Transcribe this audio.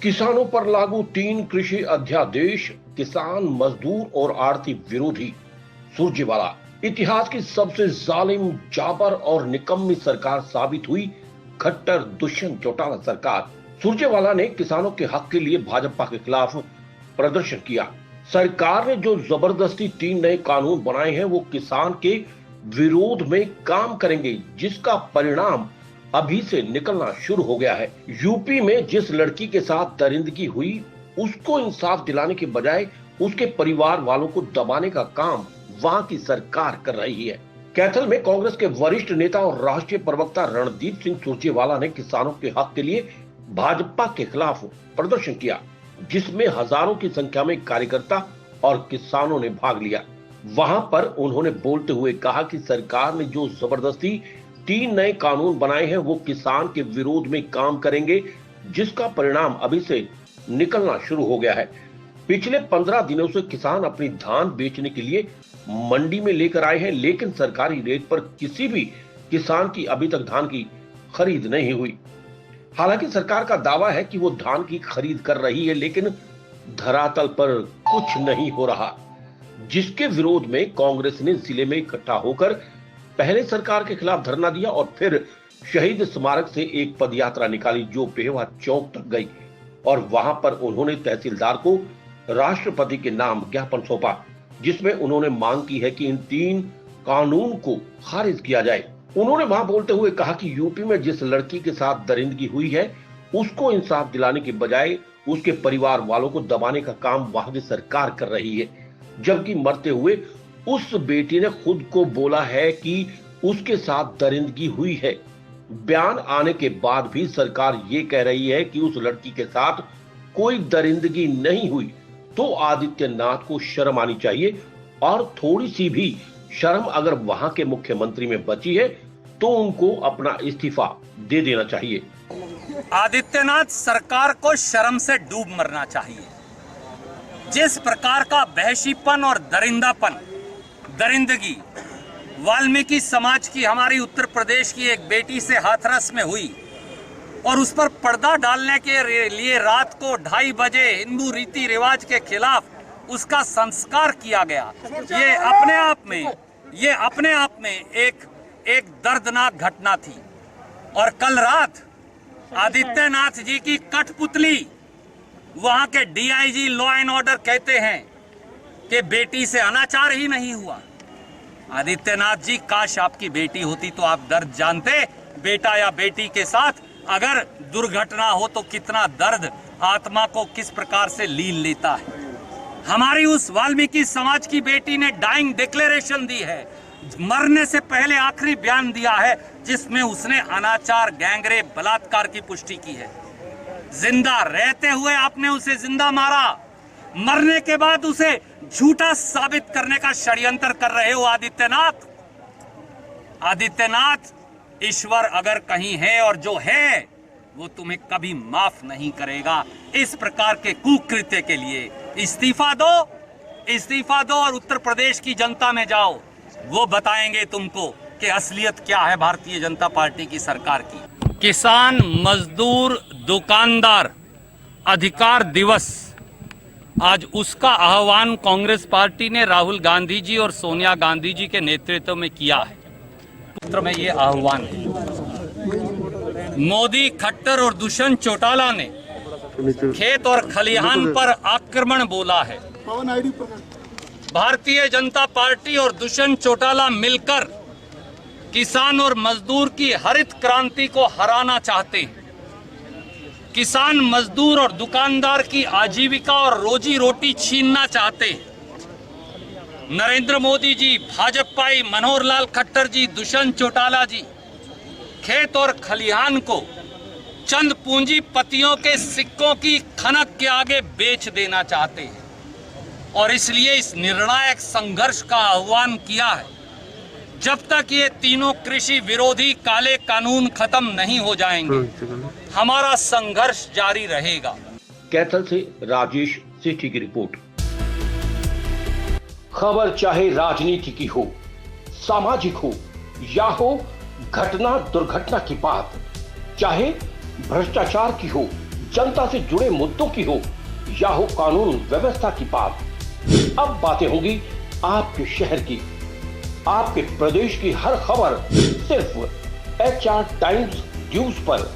किसानों पर लागू 3 कृषि अध्यादेश, किसान, मजदूर और आड़ती विरोधी। सुरजेवाला इतिहास की सबसे जालिम, जाबर और निकम्मी सरकार साबित हुई खट्टर दुष्यंत चौटाला सरकार। सुरजेवाला ने किसानों के हक के लिए भाजपा के खिलाफ प्रदर्शन किया। सरकार ने जो जबरदस्ती 3 नए कानून बनाए हैं वो किसान के विरोध में काम करेंगे, जिसका परिणाम अभी से निकलना शुरू हो गया है। यूपी में जिस लड़की के साथ दरिंदगी हुई, उसको इंसाफ दिलाने के बजाय उसके परिवार वालों को दबाने का काम वहां की सरकार कर रही है। कैथल में कांग्रेस के वरिष्ठ नेता और राष्ट्रीय प्रवक्ता रणदीप सिंह सुरजेवाला ने किसानों के हक के लिए भाजपा के खिलाफ प्रदर्शन किया, जिसमें हजारों की संख्या में कार्यकर्ता और किसानों ने भाग लिया। वहां पर उन्होंने बोलते हुए कहा कि सरकार ने जो जबरदस्ती 3 नए कानून बनाए हैं वो किसान के विरोध में काम करेंगे, जिसका परिणाम अभी से निकलना शुरू हो गया है। पिछले 15 दिनों से किसान अपनी धान बेचने के लिए मंडी में लेकर आए हैं, लेकिन सरकारी रेट पर किसी भी किसान की अभी तक धान की खरीद नहीं हुई। हालांकि सरकार का दावा है कि वो धान की खरीद कर रही है, लेकिन धरातल पर कुछ नहीं हो रहा, जिसके विरोध में कांग्रेस ने जिले में इकट्ठा होकर पहले सरकार के खिलाफ धरना दिया और फिर शहीद स्मारक से एक पदयात्रा निकाली, जो पेहवा चौक तक गई और वहां पर उन्होंने तहसीलदार को राष्ट्रपति के नाम ज्ञापन सौंपा, जिसमें उन्होंने मांग की है कि इन 3 कानून को खारिज किया जाए। उन्होंने वहां बोलते हुए कहा कि यूपी में जिस लड़की के साथ दरिंदगी हुई है, उसको इंसाफ दिलाने के बजाय उसके परिवार वालों को दबाने का काम वहां की सरकार कर रही है, जबकि मरते हुए उस बेटी ने खुद को बोला है कि उसके साथ दरिंदगी हुई है। बयान आने के बाद भी सरकार ये कह रही है कि उस लड़की के साथ कोई दरिंदगी नहीं हुई, तो आदित्यनाथ को शर्म आनी चाहिए और थोड़ी सी भी शर्म अगर वहां के मुख्यमंत्री में बची है तो उनको अपना इस्तीफा दे देना चाहिए। आदित्यनाथ सरकार को शर्म से डूब मरना चाहिए। जिस प्रकार का बहशीपन और दरिंदगी वाल्मीकि समाज की, हमारी उत्तर प्रदेश की एक बेटी से हाथरस में हुई और उस पर पर्दा डालने के लिए रात को 2:30 बजे हिंदू रीति रिवाज के खिलाफ उसका संस्कार किया गया, ये अपने आप में एक दर्दनाक घटना थी। और कल रात आदित्यनाथ जी की कठपुतली वहां के डीआईजी लॉ एंड ऑर्डर कहते हैं कि बेटी से अनाचार ही नहीं हुआ। आदित्यनाथ जी, काश आपकी बेटी होती तो आप दर्द जानते। बेटा या बेटी के साथ अगर दुर्घटना हो तो कितना दर्द आत्मा को किस प्रकार से लील लेता है। हमारी उस वाल्मीकि समाज की बेटी ने डाइंग डिक्लेरेशन दी है, मरने से पहले आखिरी बयान दिया है, जिसमें उसने अनाचार, गैंगरेप, बलात्कार की पुष्टि की है। जिंदा रहते हुए आपने उसे जिंदा मारा, मरने के बाद उसे झूठा साबित करने का षड्यंत्र कर रहे हो आदित्यनाथ, ईश्वर अगर कहीं है और जो है वो तुम्हें कभी माफ नहीं करेगा। इस प्रकार के कुकृत्य के लिए इस्तीफा दो और उत्तर प्रदेश की जनता में जाओ, वो बताएंगे तुमको कि असलियत क्या है भारतीय जनता पार्टी की सरकार की। किसान, मजदूर, दुकानदार अधिकार दिवस, आज उसका आह्वान कांग्रेस पार्टी ने राहुल गांधी जी और सोनिया गांधी जी के नेतृत्व में किया है। पत्र में ये आह्वान है। मोदी, खट्टर और दुष्यंत चौटाला ने खेत और खलिहान पर आक्रमण बोला है। भारतीय जनता पार्टी और दुष्यंत चौटाला मिलकर किसान और मजदूर की हरित क्रांति को हराना चाहते हैं। किसान, मजदूर और दुकानदार की आजीविका और रोजी रोटी छीनना चाहते हैं। नरेंद्र मोदी जी, भाजपाई मनोहर लाल खट्टर जी, दुष्यंत चौटाला जी खेत और खलिहान को चंद पूंजीपतियों के सिक्कों की खनक के आगे बेच देना चाहते हैं और इसलिए इस निर्णायक संघर्ष का आह्वान किया है। जब तक ये तीनों कृषि विरोधी काले कानून खत्म नहीं हो जाएंगे, हमारा संघर्ष जारी रहेगा। कैथल से राजेश सेठी की रिपोर्ट। खबर चाहे राजनीति की हो, सामाजिक हो या हो घटना दुर्घटना की बात, चाहे भ्रष्टाचार की हो जनता से जुड़े मुद्दों की हो या हो कानून व्यवस्था की बात, अब बातें होंगी आपके शहर की, आपके प्रदेश की हर खबर सिर्फ HR टाइम्स न्यूज पर।